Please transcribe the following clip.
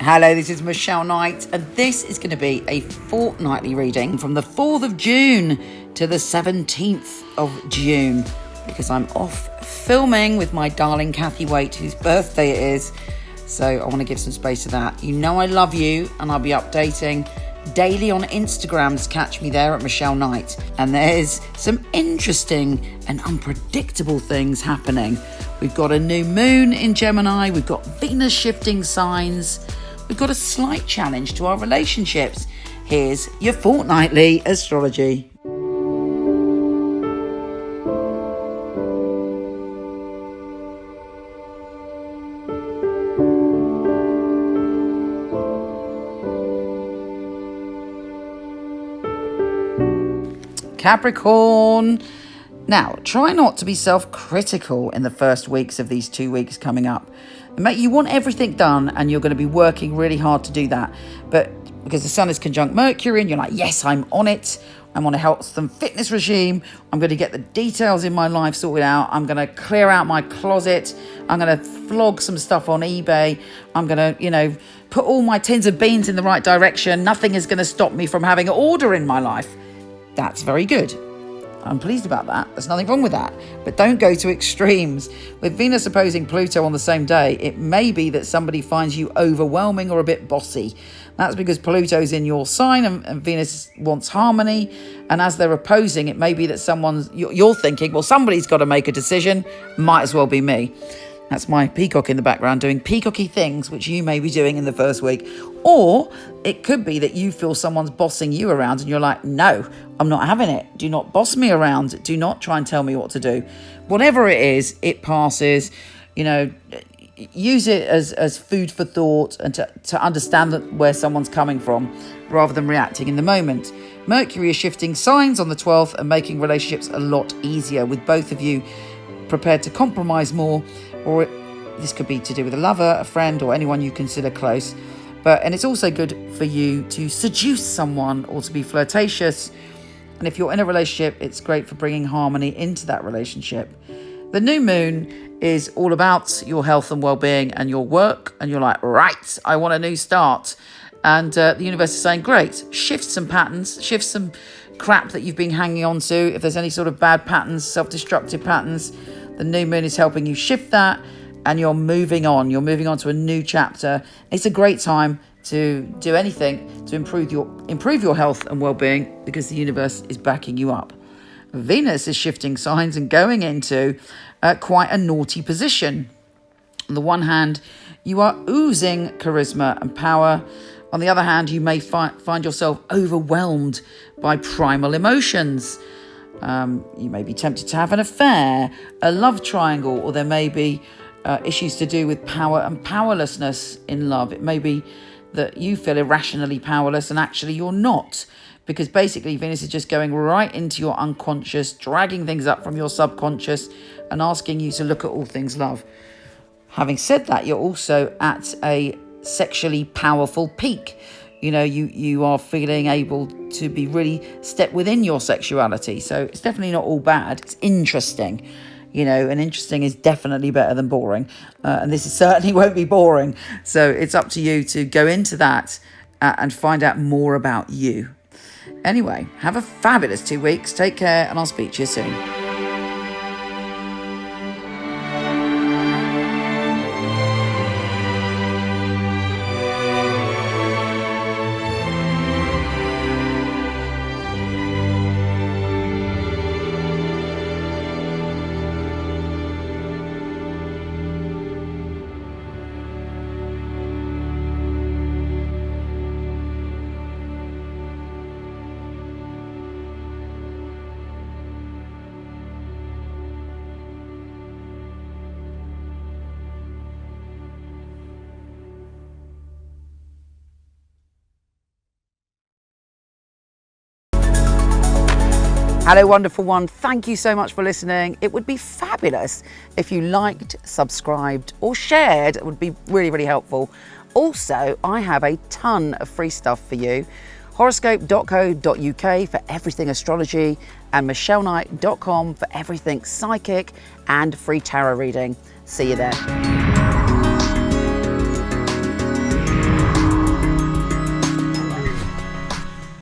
Hello, this is Michele Knight, and this is going to be a fortnightly reading from the 4th of June to the 17th of June, because I'm off filming with my darling Knight-Waite, whose birthday it is, so I want to give some space to that. You know I love you, and I'll be updating daily on Instagram, to catch me there at Michele Knight. And there's some interesting and unpredictable things happening. We've got a new moon in Gemini, we've got Venus shifting signs, we've got a slight challenge to our relationships. Here's your fortnightly astrology. Capricorn. Now, try not to be self-critical in the first weeks of these 2 weeks coming up. You want everything done, and you're going to be working really hard to do that. But because the sun is conjunct Mercury, and you're like, yes, I'm on it. I'm on a health and fitness regime. I'm going to get the details in my life sorted out. I'm going to clear out my closet. I'm going to flog some stuff on eBay. I'm going to, put all my tins of beans in the right direction. Nothing is going to stop me from having order in my life. That's very good. I'm pleased about that. There's nothing wrong with that. But don't go to extremes. With Venus opposing Pluto on the same day, it may be that somebody finds you overwhelming or a bit bossy. That's because Pluto's in your sign and Venus wants harmony. And as they're opposing, it may be that you're thinking, well, somebody's got to make a decision. Might as well be me. That's my peacock in the background doing peacocky things, which you may be doing in the first week. Or it could be that you feel someone's bossing you around and you're like, no, I'm not having it. Do not boss me around. Do not try and tell me what to do. Whatever it is, it passes. Use it as food for thought and to understand where someone's coming from rather than reacting in the moment. Mercury is shifting signs on the 12th and making relationships a lot easier, with both of you prepared to compromise more, or this could be to do with a lover, a friend, or anyone you consider close. And it's also good for you to seduce someone or to be flirtatious. And if you're in a relationship, it's great for bringing harmony into that relationship. The new moon is all about your health and well-being and your work. And you're like, right, I want a new start. And the universe is saying, great, shift some patterns, shift some crap that you've been hanging on to. If there's any sort of bad patterns, self-destructive patterns, the new moon is helping you shift that, and you're moving on. You're moving on to a new chapter. It's a great time to do anything to improve your health and well-being, because the universe is backing you up. Venus is shifting signs and going into quite a naughty position. On the one hand, you are oozing charisma and power. On the other hand, you may find yourself overwhelmed by primal emotions. You may be tempted to have an affair, a love triangle, or there may be issues to do with power and powerlessness in love. It may be that you feel irrationally powerless and actually you're not, because basically Venus is just going right into your unconscious, dragging things up from your subconscious and asking you to look at all things love. Having said that, you're also at a sexually powerful peak. You are feeling able to be really step within your sexuality. So it's definitely not all bad. It's interesting, and interesting is definitely better than boring. And this certainly won't be boring. So it's up to you to go into that and find out more about you. Anyway, have a fabulous 2 weeks. Take care, and I'll speak to you soon. Hello, wonderful one. Thank you so much for listening. It would be fabulous if you liked, subscribed, or shared. It would be really, really helpful. Also, I have a ton of free stuff for you. Horoscope.co.uk for everything astrology, and michelleknight.com for everything psychic and free tarot reading. See you there.